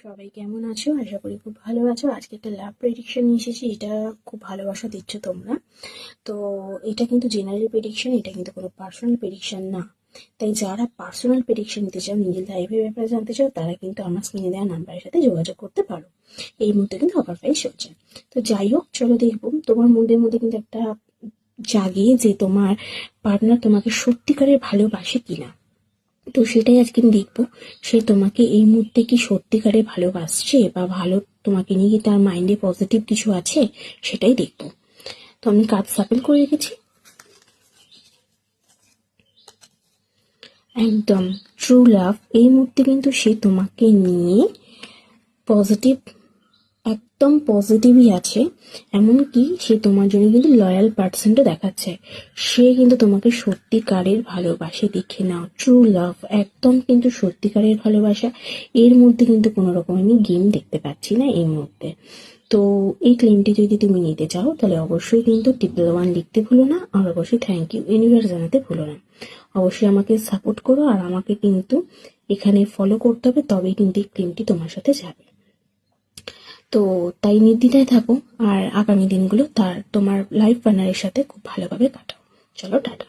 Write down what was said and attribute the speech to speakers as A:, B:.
A: সবাই কেমন আছো? আশা করি খুব ভালো আছো। আজকে একটা লাভ প্রেডিকশন নিয়ে এসেছি। এটা খুব ভালোবাসা দিচ্ছ তোমরা। তো এটা কিন্তু জেনারেল প্রেডিকশন, এটা কিন্তু কোনো পার্সোনাল প্রেডিকশন না। তাই যারা পার্সোনাল প্রেডিকশন নিতে চাও, নিজের লাইফের ব্যাপারে জানতে চাও, তারা কিন্তু আমার স্ক্রিনে দেওয়া নাম্বারের সাথে যোগাযোগ করতে পারো। এই মুহূর্তে কিন্তু অফার প্রাইস চলছে। তো যাই হোক, চলো দেখবো তোমার মনের মধ্যে কিন্তু একটা জাগে যে তোমার পার্টনার তোমাকে সত্যিকারের ভালোবাসে কিনা। তো সেটাই আজকে আমি দেখবো, সে তোমাকে এই মুহূর্তে কি সত্যিকারে ভালোবাসছে বা ভালো তোমাকে নিয়ে কি তার মাইন্ডে পজিটিভ কিছু আছে, সেটাই দেখবো। তো আমি কার্ড সাপেল করে রেখেছি। একদম ট্রু লাভ, এই মুহূর্তে কিন্তু সে তোমাকে নিয়ে পজিটিভ, একদম পজিটিভই আছে। এমনকি সে তোমার জন্য কিন্তু লয়াল পার্সেন্টও দেখাচ্ছে। সে কিন্তু তোমাকে সত্যিকারের ভালোবাসে, দেখে নাও। ট্রু লাভ, একদম কিন্তু সত্যিকারের ভালোবাসা। এর মধ্যে কিন্তু কোনো রকম আমি গেম দেখতে পাচ্ছি না এই মুহূর্তে। তো এই ক্লেমটি যদি তুমি নিতে চাও, তাহলে অবশ্যই কিন্তু 111 লিখতে ভুলো না, আর অবশ্যই থ্যাংক ইউ ইউনিভার্স জানাতে ভুলো না। অবশ্যই আমাকে সাপোর্ট করো, আর আমাকে কিন্তু এখানে ফলো করতে হবে, তবেই কিন্তু এই ক্লেমটি তোমার সাথে যাবে। তো তাই নির্দ্বিধায় থাকো, আর আগামী দিনগুলো তোমার লাইফ পার্টনারের সাথে খুব ভালোভাবে কাটাও। চলো টাটা।